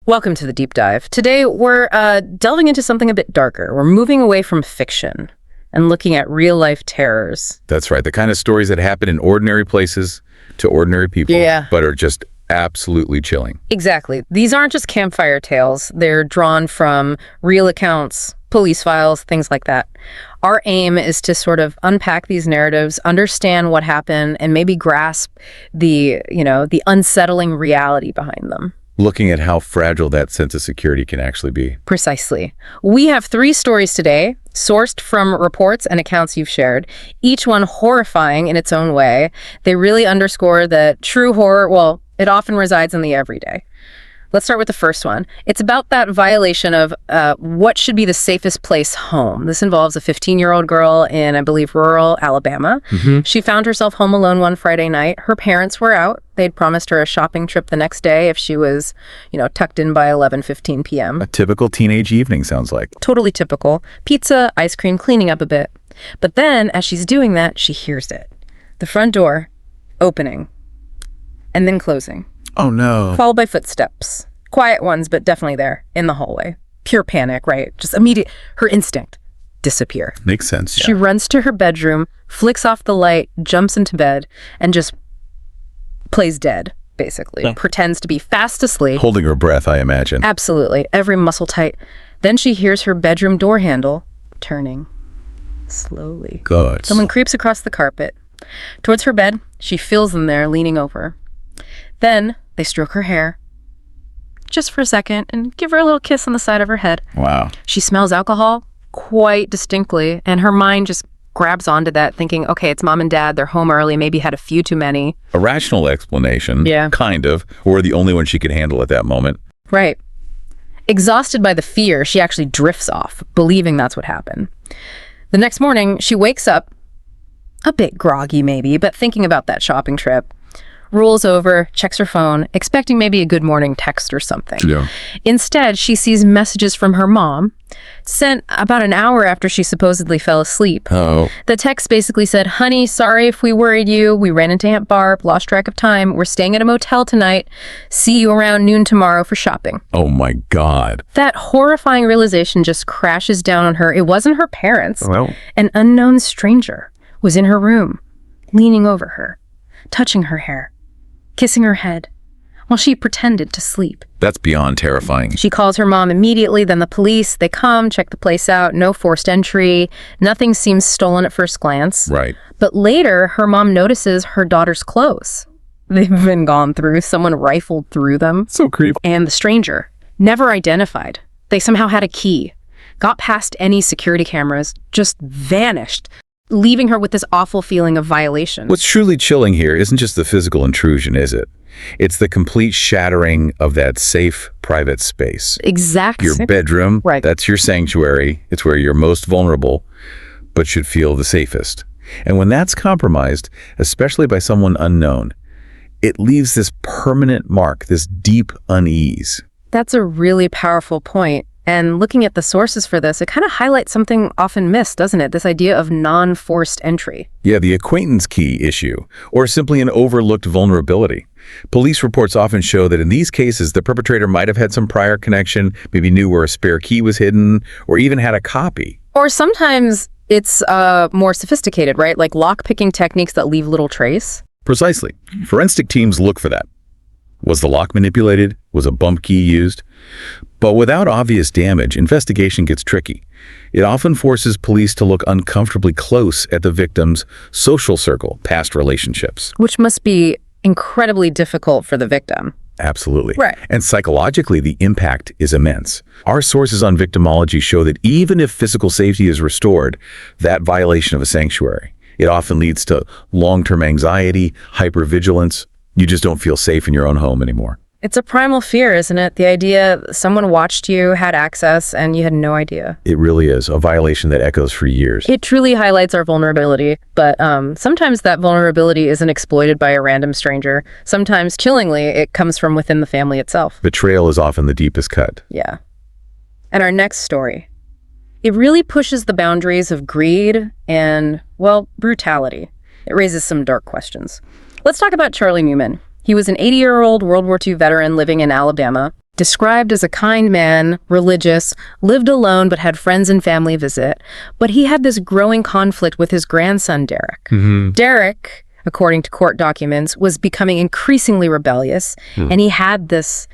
Welcome to the deep dive. Today, we're delving into something a bit darker. We're moving away from fiction and looking at real-life terrors. That's right. The kind of stories that happen in ordinary places to ordinary people, but are just absolutely chilling. Exactly. These aren't just campfire tales. They're drawn from real accounts, police files, things like that. Our aim is to sort of unpack these narratives, understand what happened, and maybe grasp the unsettling reality behind them. Looking at how fragile that sense of security can actually be. Precisely. We have 3 stories today, sourced from reports and accounts you've shared, each one horrifying in its own way. They really underscore that true horror, well, it often resides in the everyday. Let's start with the first one. It's about that violation of what should be the safest place, home. This involves a 15-year-old girl in, I believe, rural Alabama. She found herself home alone one Friday night. Her parents were out. They'd promised her a shopping trip the next day if she was, tucked in by 11:15 p.m. A typical teenage evening, sounds like. Totally typical. Pizza, ice cream, cleaning up a bit. But then, as she's doing that, she hears it. The front door opening and then closing. Oh, no. Followed by footsteps. Quiet ones, but definitely there in the hallway. Pure panic, right? Just immediate. Her instinct. Disappear. Makes sense, yeah. She runs to her bedroom, flicks off the light, jumps into bed, and just plays dead, basically. Yeah. Pretends to be fast asleep. Holding her breath, I imagine. Absolutely. Every muscle tight. Then she hears her bedroom door handle turning slowly. Good. Someone creeps across the carpet. Towards her bed, she feels them there, leaning over. Then they stroke her hair, just for a second, and give her a little kiss on the side of her head. Wow. She smells alcohol quite distinctly, and her mind just grabs onto that, thinking, okay, it's mom and dad, they're home early, maybe had a few too many. A rational explanation, kind of, or the only one she could handle at that moment. Right. Exhausted by the fear, she actually drifts off, believing that's what happened. The next morning, she wakes up, a bit groggy maybe, but thinking about that shopping trip. Rolls over, checks her phone, expecting maybe a good morning text or something. Yeah. Instead, she sees messages from her mom, sent about an hour after she supposedly fell asleep. Oh. The text basically said, "Honey, sorry if we worried you. We ran into Aunt Barb, lost track of time. We're staying at a motel tonight. See you around noon tomorrow for shopping." Oh my God. That horrifying realization just crashes down on her. It wasn't her parents. Well. An unknown stranger was in her room, leaning over her, touching her hair, kissing her head, while she pretended to sleep. That's beyond terrifying. She calls her mom immediately, then the police. They come, check the place out, no forced entry. Nothing seems stolen at first glance. Right. But later, her mom notices her daughter's clothes. They've been gone through. Someone rifled through them. So creepy. And the stranger, never identified. They somehow had a key, got past any security cameras, just vanished, leaving her with this awful feeling of violation. What's truly chilling here isn't just the physical intrusion, is it? It's the complete shattering of that safe, private space. Exactly. Your bedroom, right. That's your sanctuary. It's where you're most vulnerable, but should feel the safest. And when that's compromised, especially by someone unknown, it leaves this permanent mark, this deep unease. That's a really powerful point. And looking at the sources for this, it kind of highlights something often missed, doesn't it? This idea of non-forced entry. Yeah, the acquaintance key issue, or simply an overlooked vulnerability. Police reports often show that in these cases, the perpetrator might have had some prior connection, maybe knew where a spare key was hidden, or even had a copy. Or sometimes it's more sophisticated, right? Like lock-picking techniques that leave little trace. Precisely. Forensic teams look for that. Was the lock manipulated? Was a bump key used? But without obvious damage, investigation gets tricky. It often forces police to look uncomfortably close at the victim's social circle, past relationships. Which must be incredibly difficult for the victim. Absolutely. Right. And psychologically, the impact is immense. Our sources on victimology show that even if physical safety is restored, that violation of a sanctuary, it often leads to long-term anxiety, hypervigilance. You just don't feel safe in your own home anymore. It's a primal fear, isn't it? The idea someone watched you, had access, and you had no idea. It really is a violation that echoes for years. It truly highlights our vulnerability, but sometimes that vulnerability isn't exploited by a random stranger. Sometimes, chillingly, it comes from within the family itself. Betrayal is often the deepest cut. Yeah. And our next story. It really pushes the boundaries of greed and, well, brutality. It raises some dark questions. Let's talk about Charlie Newman. He was an 80-year-old World War II veteran living in Alabama. Described as a kind man, religious, lived alone but had friends and family visit. But he had this growing conflict with his grandson, Derek. Derek, according to court documents, was becoming increasingly rebellious, and he had this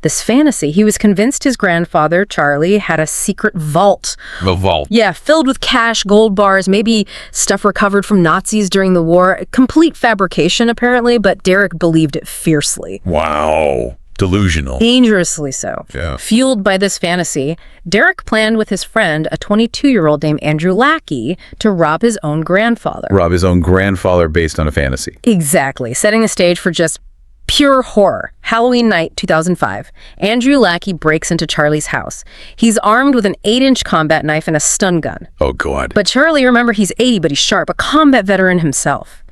fantasy. He was convinced his grandfather, Charlie, had a secret vault. A vault? Yeah, filled with cash, gold bars, maybe stuff recovered from Nazis during the war. Complete fabrication, apparently, but Derek believed it fiercely. Wow. Delusional. Dangerously so. Yeah. Fueled by this fantasy, Derek planned with his friend, a 22-year-old named Andrew Lackey, to rob his own grandfather. Rob his own grandfather based on a fantasy. Exactly, setting the stage for just pure horror. Halloween night, 2005. Andrew Lackey breaks into Charlie's house. He's armed with an 8-inch combat knife and a stun gun. Oh, God. But Charlie, remember, he's 80, but he's sharp, a combat veteran himself.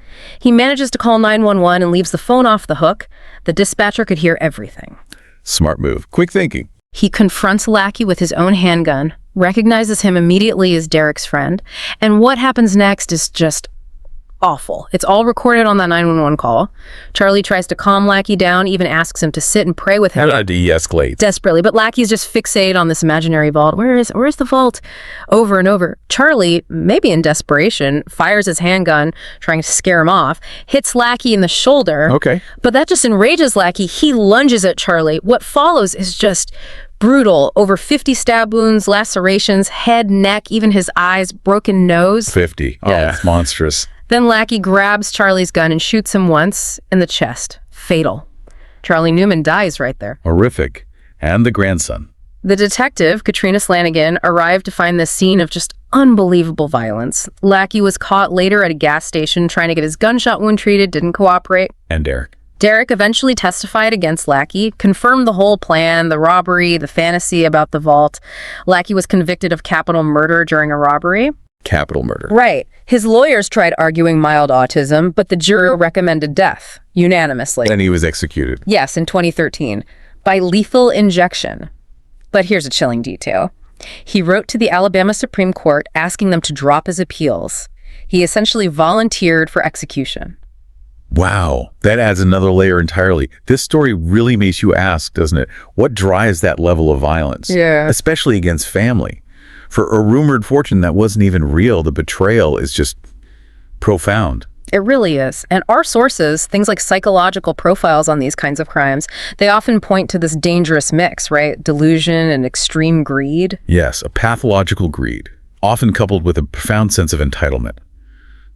He manages to call 911 and leaves the phone off the hook. The dispatcher could hear everything. Smart move. Quick thinking. He confronts Lackey with his own handgun, recognizes him immediately as Derek's friend, and what happens next is just awful. It's all recorded on that 911 call. Charlie tries to calm Lackey down, even asks him to sit and pray with him. How do I de-escalate? Desperately, but Lackey's just fixated on this imaginary vault. Where's the vault? Over and over. Charlie, maybe in desperation, fires his handgun, trying to scare him off, hits Lackey in the shoulder. Okay. But that just enrages Lackey. He lunges at Charlie. What follows is just brutal. Over 50 stab wounds, lacerations, head, neck, even his eyes, broken nose. 50. Oh, Yeah. it's monstrous. Then Lackey grabs Charlie's gun and shoots him once in the chest. Fatal. Charlie Newman dies right there. Horrific. And the grandson. The detective, Katrina Slanigan, arrived to find this scene of just unbelievable violence. Lackey was caught later at a gas station trying to get his gunshot wound treated, didn't cooperate. And Derek. Derek eventually testified against Lackey, confirmed the whole plan, the robbery, the fantasy about the vault. Lackey was convicted of capital murder during a robbery. Capital murder. Right. His lawyers tried arguing mild autism, but the jury recommended death, unanimously. And he was executed. Yes, in 2013, by lethal injection. But here's a chilling detail. He wrote to the Alabama Supreme Court asking them to drop his appeals. He essentially volunteered for execution. Wow. That adds another layer entirely. This story really makes you ask, doesn't it? What drives that level of violence? Yeah. Especially against family. For a rumored fortune that wasn't even real, the betrayal is just profound. It really is. And our sources, things like psychological profiles on these kinds of crimes, they often point to this dangerous mix, right? Delusion and extreme greed. Yes, a pathological greed, often coupled with a profound sense of entitlement.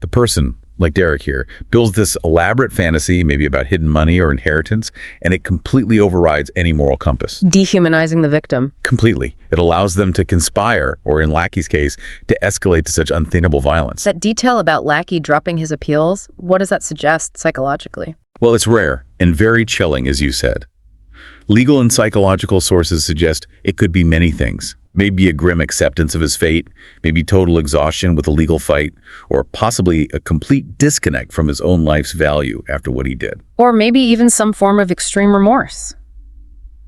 The person, like Derek here, builds this elaborate fantasy, maybe about hidden money or inheritance, and it completely overrides any moral compass. Dehumanizing the victim. Completely. It allows them to conspire, or in Lackey's case, to escalate to such unthinkable violence. That detail about Lackey dropping his appeals, what does that suggest psychologically? Well, it's rare and very chilling, as you said. Legal and psychological sources suggest it could be many things. Maybe a grim acceptance of his fate, maybe total exhaustion with a legal fight, or possibly a complete disconnect from his own life's value after what he did. Or maybe even some form of extreme remorse.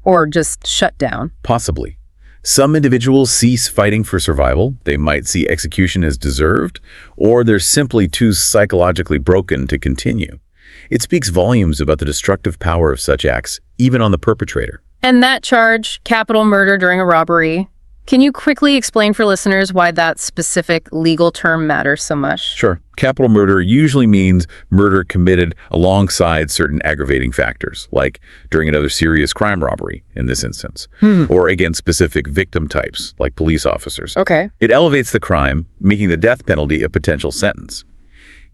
Or just shut down. Possibly. Some individuals cease fighting for survival. They might see execution as deserved, or they're simply too psychologically broken to continue. It speaks volumes about the destructive power of such acts, even on the perpetrator. And that charge, capital murder during a robbery, can you quickly explain for listeners why that specific legal term matters so much? Sure. Capital murder usually means murder committed alongside certain aggravating factors, like during another serious crime robbery, in this instance, or against specific victim types, like police officers. Okay. It elevates the crime, making the death penalty a potential sentence.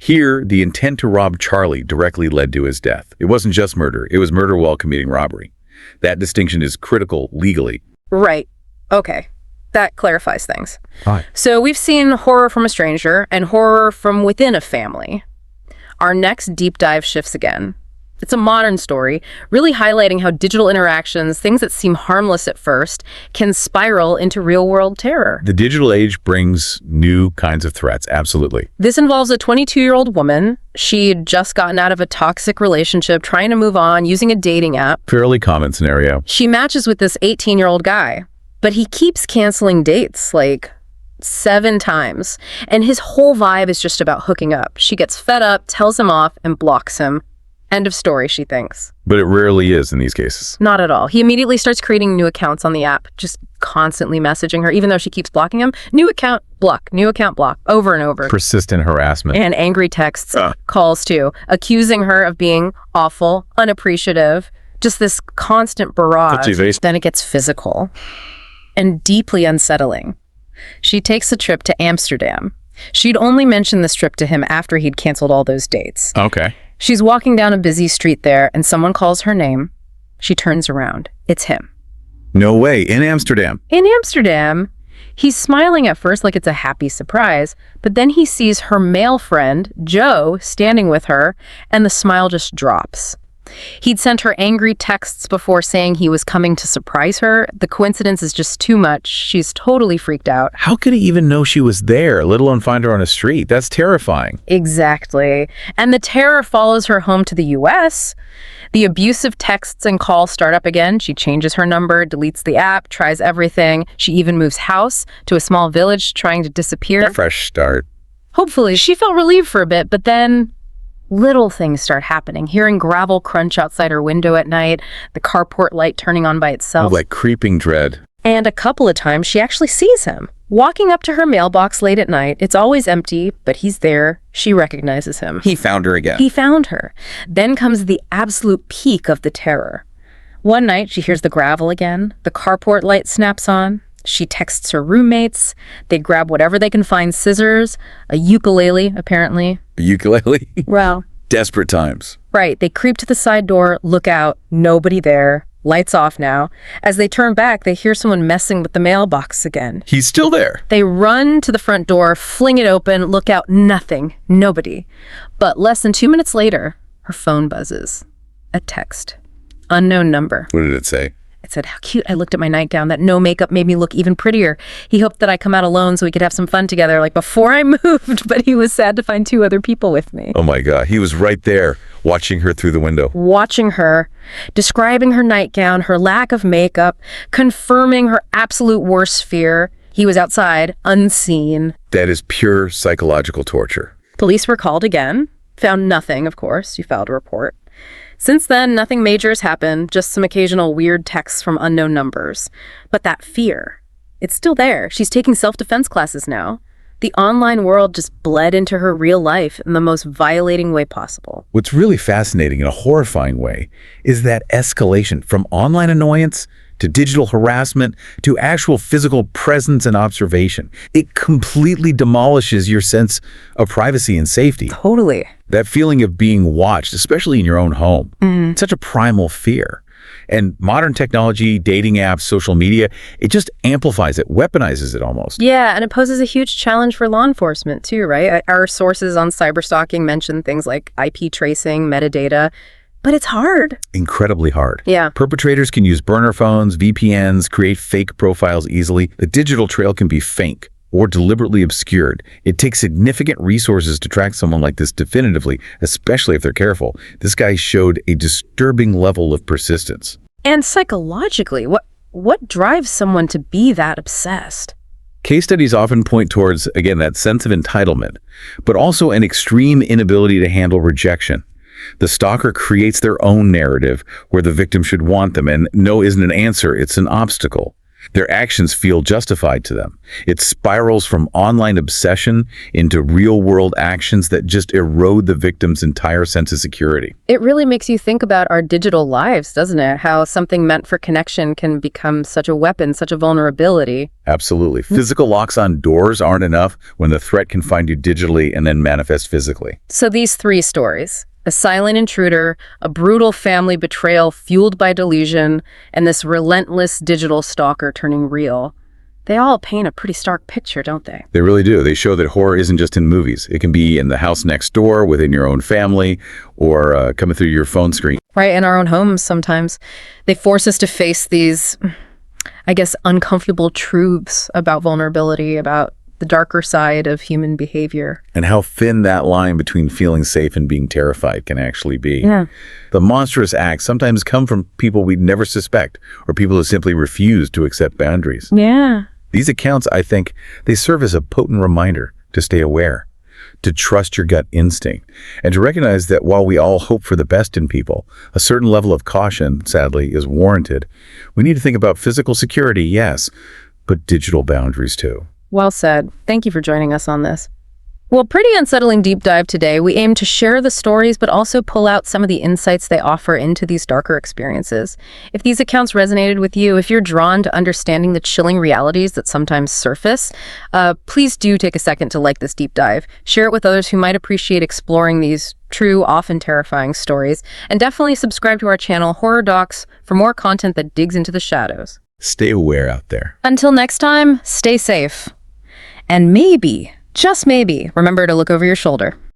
Here, the intent to rob Charlie directly led to his death. It wasn't just murder. It was murder while committing robbery. That distinction is critical legally. Right. Okay. That clarifies things. Hi. So we've seen horror from a stranger and horror from within a family. Our next deep dive shifts again. It's a modern story, really highlighting how digital interactions, things that seem harmless at first, can spiral into real-world terror. The digital age brings new kinds of threats, absolutely. This involves a 22-year-old woman. She'd just gotten out of a toxic relationship, trying to move on, using a dating app. Fairly common scenario. She matches with this 18-year-old guy, but he keeps canceling dates, like 7 times. And his whole vibe is just about hooking up. She gets fed up, tells him off, and blocks him. End of story, she thinks. But it rarely is in these cases. Not at all. He immediately starts creating new accounts on the app, just constantly messaging her, even though she keeps blocking him. New account block, over and over. Persistent harassment. And angry texts, calls too, accusing her of being awful, unappreciative, just this constant barrage. Then it gets physical and deeply unsettling. She takes a trip to Amsterdam. She'd only mentioned this trip to him after he'd canceled all those dates. Okay. She's walking down a busy street there, and someone calls her name. She turns around. It's him. No way. In Amsterdam. In Amsterdam. He's smiling at first like it's a happy surprise, but then he sees her male friend, Joe, standing with her, and the smile just drops. He'd sent her angry texts before saying he was coming to surprise her. The coincidence is just too much. She's totally freaked out. How could he even know she was there, let alone find her on a street? That's terrifying. Exactly. And the terror follows her home to the U.S. The abusive texts and calls start up again. She changes her number, deletes the app, tries everything. She even moves house to a small village trying to disappear. A fresh start. Hopefully. She felt relieved for a bit, but then little things start happening. Hearing gravel crunch outside her window at night, the carport light turning on by itself. Like creeping dread. And a couple of times she actually sees him. Walking up to her mailbox late at night. It's always empty, but he's there. She recognizes him. He found her again. He found her. Then comes the absolute peak of the terror. One night she hears the gravel again. The carport light snaps on. She texts her roommates. They grab whatever they can find, scissors, a ukulele, apparently. A ukulele? Well. Desperate times. Right. They creep to the side door, look out, nobody there. Lights off now. As they turn back, they hear someone messing with the mailbox again. He's still there. They run to the front door, fling it open, look out, nothing, nobody. But less than 2 minutes later, her phone buzzes. A text. Unknown number. What did it say? It said, how cute. I looked at my nightgown. That no makeup made me look even prettier. He hoped that I come out alone so we could have some fun together, like before I moved, but he was sad to find 2 other people with me. Oh my God. He was right there, watching her through the window. Watching her, describing her nightgown, her lack of makeup, confirming her absolute worst fear. He was outside, unseen. That is pure psychological torture. Police were called again. Found nothing, of course. You filed a report. Since then, nothing major has happened, just some occasional weird texts from unknown numbers. But that fear, it's still there. She's taking self-defense classes now. The online world just bled into her real life in the most violating way possible. What's really fascinating in a horrifying way is that escalation from online annoyance to digital harassment to actual physical presence and observation. It completely demolishes your sense of privacy and safety. Totally. That feeling of being watched, especially in your own home. Such a primal fear. And modern technology, dating apps, social media, it just amplifies it, weaponizes it almost. Yeah, and it poses a huge challenge for law enforcement too, right? Our sources on cyberstalking mention things like IP tracing, metadata, but it's hard. Incredibly hard. Yeah. Perpetrators can use burner phones, VPNs, create fake profiles easily. The digital trail can be fake or deliberately obscured. It takes significant resources to track someone like this definitively, especially if they're careful. This guy showed a disturbing level of persistence. And psychologically, what drives someone to be that obsessed? Case studies often point towards, again, that sense of entitlement, but also an extreme inability to handle rejection. The stalker creates their own narrative where the victim should want them, and no isn't an answer, it's an obstacle. Their actions feel justified to them. It spirals from online obsession into real-world actions that just erode the victim's entire sense of security. It really makes you think about our digital lives, doesn't it? How something meant for connection can become such a weapon, such a vulnerability. Absolutely. Physical locks on doors aren't enough when the threat can find you digitally and then manifest physically. So these 3 stories, a silent intruder, a brutal family betrayal fueled by delusion, and this relentless digital stalker turning real, they all paint a pretty stark picture, don't they? They really do. They show that horror isn't just in movies. It can be in the house next door, within your own family, or coming through your phone screen. Right, in our own homes sometimes. They force us to face these, I guess, uncomfortable truths about vulnerability, about the darker side of human behavior. And how thin that line between feeling safe and being terrified can actually be. Yeah. The monstrous acts sometimes come from people we'd never suspect, or people who simply refuse to accept boundaries. Yeah. These accounts, I think, they serve as a potent reminder to stay aware, to trust your gut instinct, and to recognize that while we all hope for the best in people, a certain level of caution, sadly, is warranted. We need to think about physical security, yes, but digital boundaries too. Well said. Thank you for joining us on this. Well, pretty unsettling deep dive today. We aim to share the stories, but also pull out some of the insights they offer into these darker experiences. If these accounts resonated with you, if you're drawn to understanding the chilling realities that sometimes surface, please do take a second to like this deep dive. Share it with others who might appreciate exploring these true, often terrifying stories. And definitely subscribe to our channel, Horror Docx, for more content that digs into the shadows. Stay aware out there. Until next time, stay safe. And maybe, just maybe, remember to look over your shoulder.